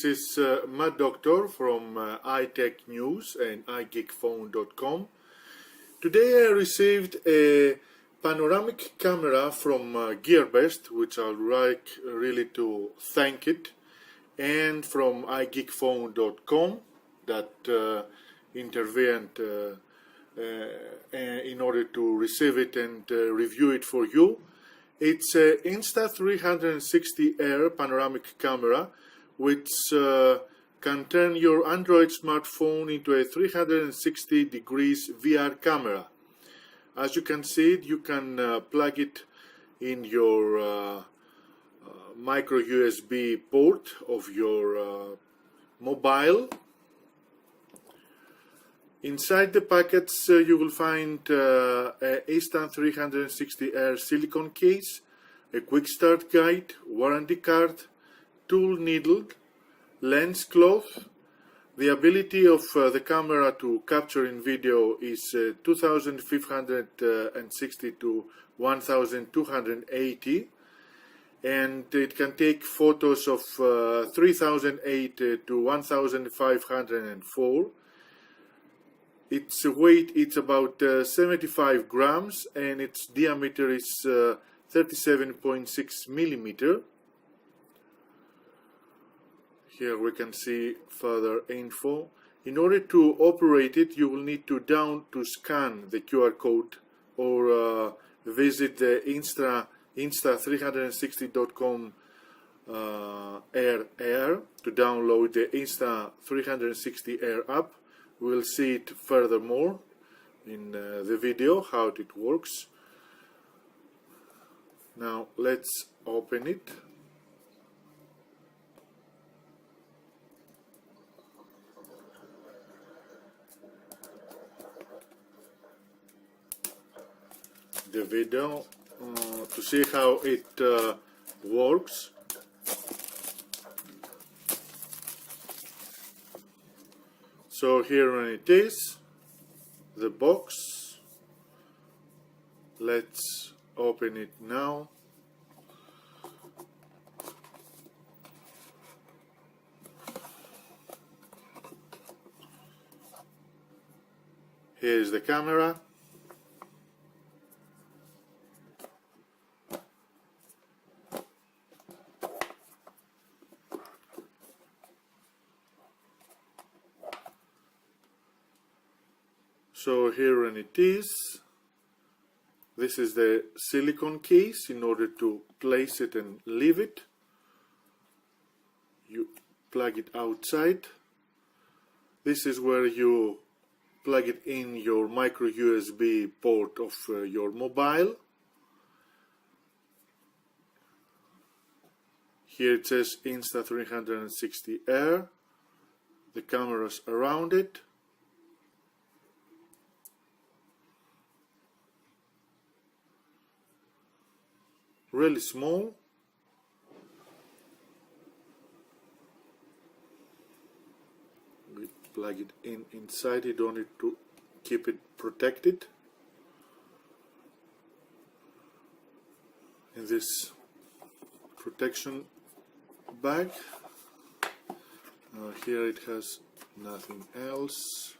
This is Matt Doctor from iTech News and iGeekphone.com. Today I received a panoramic camera from Gearbest, which I'd like really to thank it, and from iGeekphone.com that intervened in order to receive it and review it for you. It's an Insta360 Air panoramic camera which can turn your Android smartphone into a 360 degrees VR camera. As you can see, you can plug it in your micro USB port of your mobile. Inside the packets you will find a Insta360 Air silicone case, a quick start guide, warranty card, tool needle, lens cloth. The ability of the camera to capture in video is 2560 to 1280, and it can take photos of 3008 to 1504. Its weight is about 75 grams and its diameter is 37.6 millimeter. Here we can see further info. In order to operate it, you will need to scan the QR code or visit the Insta360.com Air to download the Insta360 Air app. We'll see it furthermore in the video how it works. Now let's open it. The video to see how it works. So here it is, the box. Let's open it now. Here is the camera. So here it is. This is the silicone case. In order to place it and leave it, you plug it outside. This is where you plug it in your micro USB port of your mobile. Here it says Insta360 Air. The cameras around it. Really small. We plug it inside. You don't need to keep it protected. In this protection bag. Here it has nothing else.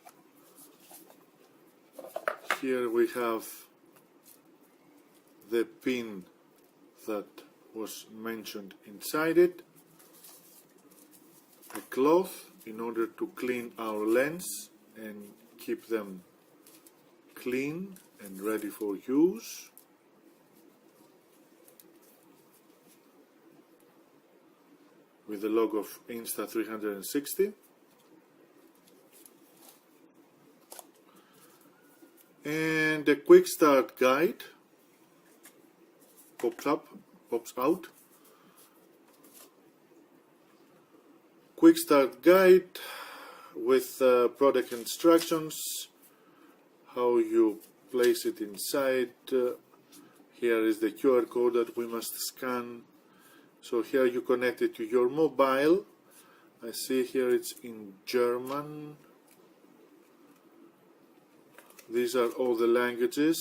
Here we have the pin that was mentioned inside it, a cloth in order to clean our lens and keep them clean and ready for use. With the logo of Insta360. And a quick start guide pops out. Quick start guide with product instructions, how you place it inside. Here is the QR code that we must scan. So here you connect it to your mobile. I see here it's in German. These are all the languages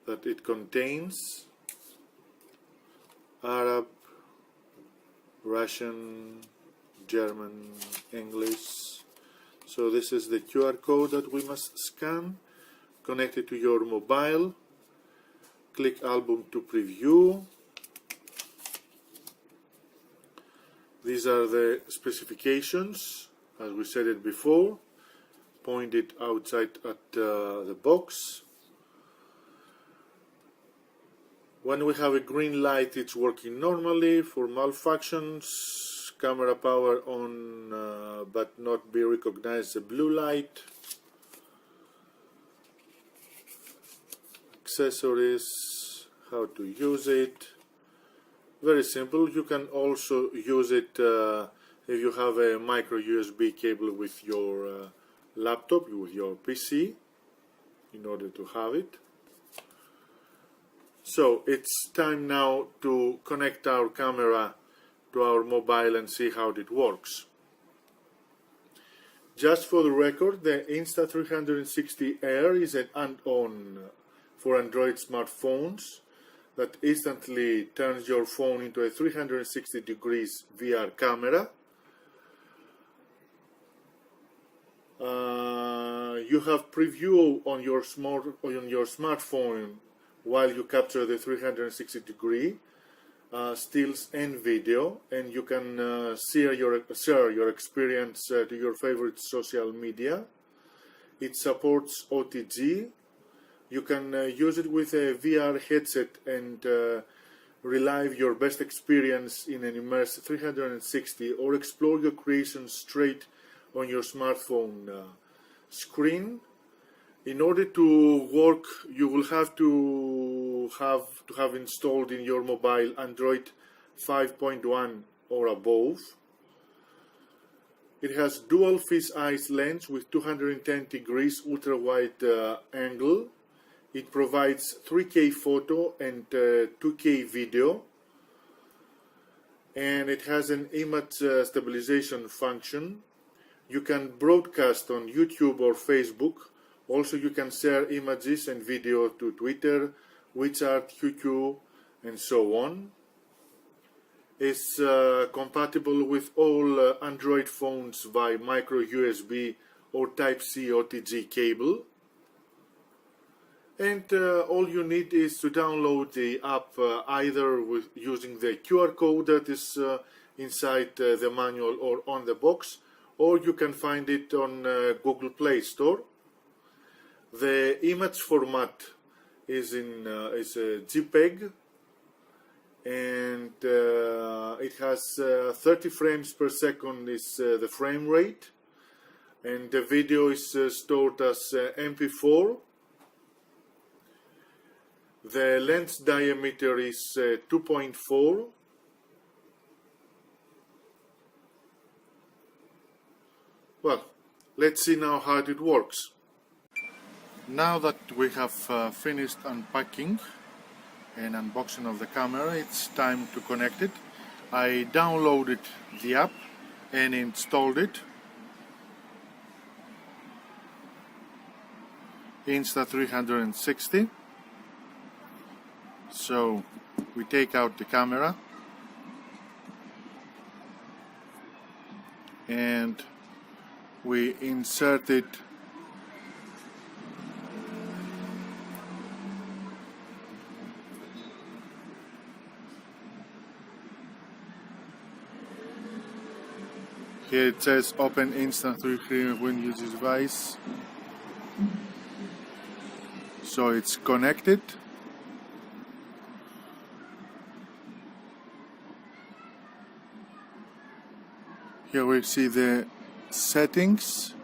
that it contains: Arab, Russian, German, English. So this is the QR code that we must scan, connect it to your mobile, click album to preview. These are the specifications, as we said it before, pointed outside at the box. When we have a green light, it's working normally. For malfunctions, camera power on but not be recognized the blue light. Accessories, how to use it. Very simple. You can also use it if you have a micro USB cable with your laptop, with your PC, in order to have it. So it's time now to connect our camera to our mobile and see how it works. Just for the record, the Insta360 Air is an add-on for Android smartphones that instantly turns your phone into a 360 degrees VR camera. You have preview on your smartphone while you capture the 360 degree stills and video, and you can share your experience to your favorite social media. It supports OTG. You can use it with a VR headset and relive your best experience in an immersive 360, or explore your creations straight on your smartphone screen. In order to work, you will have to have installed in your mobile Android 5.1 or above. It has dual fisheye lens with 210 degrees ultra-wide angle. It provides 3K photo and 2K video, and it has an image stabilization function. You can broadcast on YouTube or Facebook. Also, you can share images and video to Twitter, WeChat, QQ, and so on. It's compatible with all Android phones by micro USB or Type-C OTG cable. And all you need is to download the app either using the QR code that is inside the manual or on the box, or you can find it on Google Play Store. The image format is a JPEG, and it has 30 frames per second is the frame rate, and the video is stored as MP4. The lens diameter is 2.4. Well, let's see now how it works. Now that we have finished unpacking and unboxing of the camera, it's time to connect it. I downloaded the app and installed it. Insta360. So we take out the camera and we insert it here. It says open Insta360 when you use this device. So it's connected. Here we see the settings,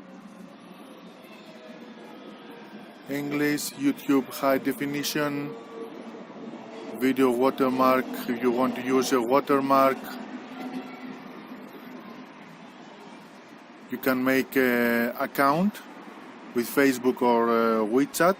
English, YouTube high definition, video watermark if you want to use a watermark. You can make an account with Facebook or WeChat.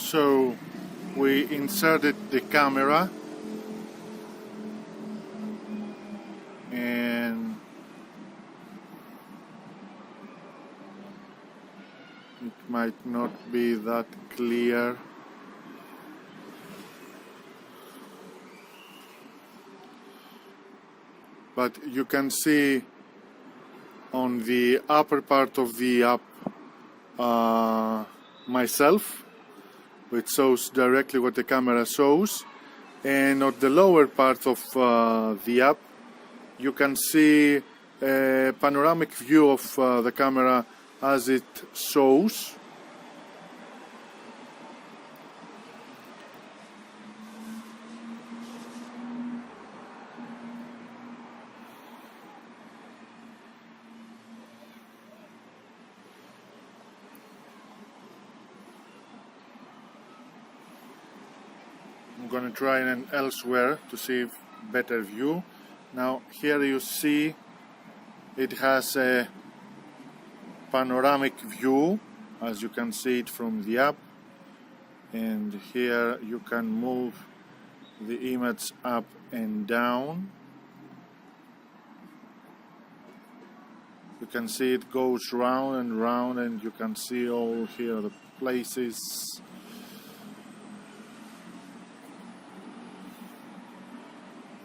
So we inserted the camera and it might not be that clear. But you can see on the upper part of the app myself, which shows directly what the camera shows, and on the lower part of the app you can see a panoramic view of the camera as it shows. I'm going to try an elsewhere to see better view. Now here you see it has a panoramic view, as you can see it from the app, and here you can move the image up and down. You can see it goes round and round, and you can see all here the places.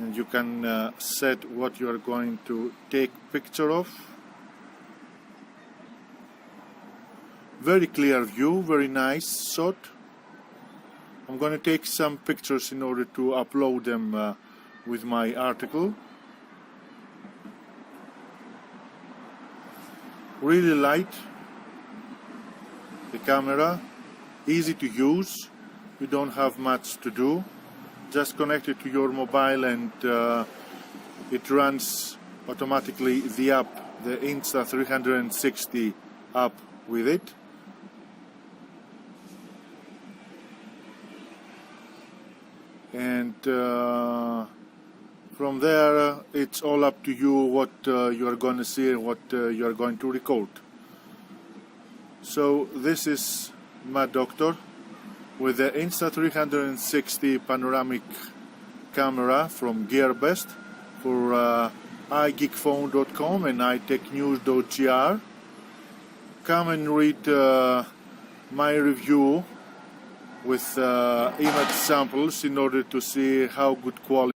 And you can set what you are going to take picture of. Very clear view, very nice shot. I'm going to take some pictures in order to upload them with my article. Really light, the camera, easy to use, you don't have much to do. Just connect it to your mobile and it runs automatically the app, the Insta360 app with it. And from there it's all up to you what you are going to see and what you are going to record. So this is my doctor with the Insta360 panoramic camera from Gearbest for igeekphone.com and itechnews.gr. Come and read my review with image samples in order to see how good quality